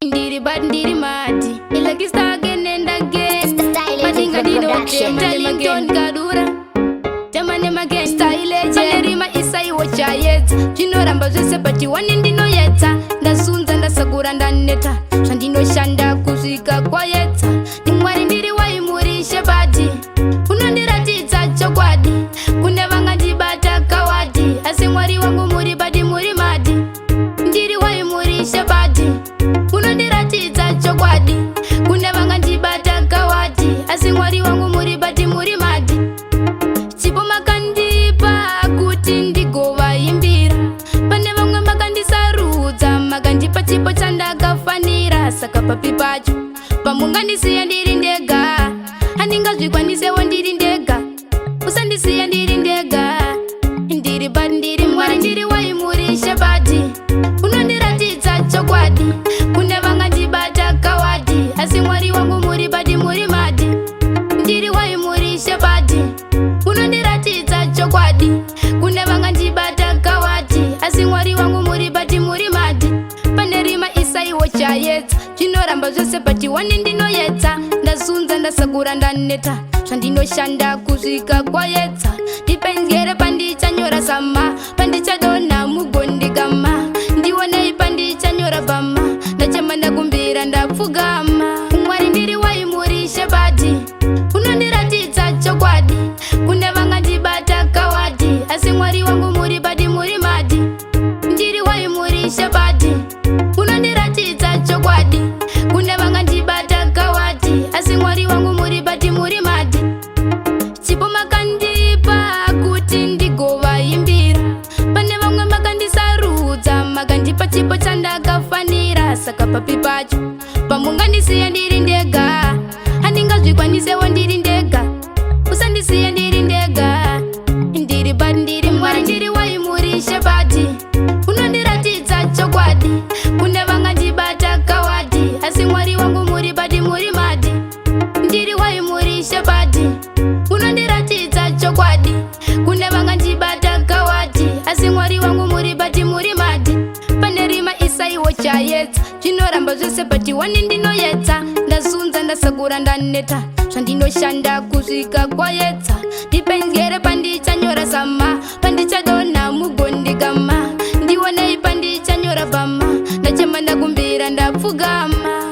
Ndiri bad ndiri mati Ilaki star again and again Madinga dino Telling John Kadura Jamane magen Style legend Manerima isa iwo chayet Chino ramba zose pati wani ndino yeta Ndasunza ndasagura ndaneta Shandino shanda kuzika kwa yeta Nimwari ndiri waimurishe badi Unondiratidza chokwadi Kune vanga ndibata kawadi Asi mwari wangu muri badi muri madi Ndiri waimurishe badi Unondiratidza chokwadi Kune vanga ndibata kawadi Asi mwari wangu muri badi muri madi Chipo makandipa kuti ndigovaimbira Pane vamwe makandisarudza Makandipa chipo chandakafanira Saka papi pacho pamungandisiya ndiri ndega Handingazvikwanisewo ndiri ndega Usandisiya ndiri ndega Ndiri bad ndiri mwari ndiri waimurishe badi Unondiratidza chokwadi Kune vanga ndibata kawadi Asi mwari wangu muri badi muri madi Ndiri waimurishe badi Unondiratidza chokwadi Kune vanga ndibata kawadi Asi mwari wangu muri badi muri madi Pane rima isa iwo chayetsa Chinoramba zvose pati wani ndinoyetsa Ndasunza ndasagura ndaneta Zvandinoshanda kuzvika kwayetsa Ndipenzgere pandichanyora sama Pandichadona mugondigama Ndionei pandichanyora bama Ndachema ndakumbira ndapfugama Mwari ndiri waimurishe badi Unondiratidza chokwadi Kune vanga ndibata kawadi Asi mwari wangu muri badi muri madi Ndiri waimurishe badi Unondiratidza chokwadi Kune vanga ndibata kawadi Asi mwari wangu muri badi muri madi Chipo makandipa kuti ndigovaimbira Pane vamwe makandisarudza Makandipa chipo chandakafanira Saka papi pacho pamungandisiya ndiri ndega Handingazvikwanisewo ndiri ndega Usandisiya ndiri ndega Ndiri bad ndiri mwari ndiri waimurishe badi Unondiratidza chokwadi Kune vanga ndibata kawadi Asi mwari wangu muri badi muri madi Ndiri waimurishe badi Unondiratidza chokwadi Kune vanga ndibata kawadi Asi mwari wangu muri badi muri madi Pane rima isa iwo chayetsa Chinoramba zvose pati wani ndinoyetsa Ndasunza ndasagura ndaneta Zvandinoshanda kuzvika kwayetsa Ndipenzgere pandichanyora sama Pandichadona mugondigama Ndionei pandichanyora bama Ndachema ndakumbira ndapfugama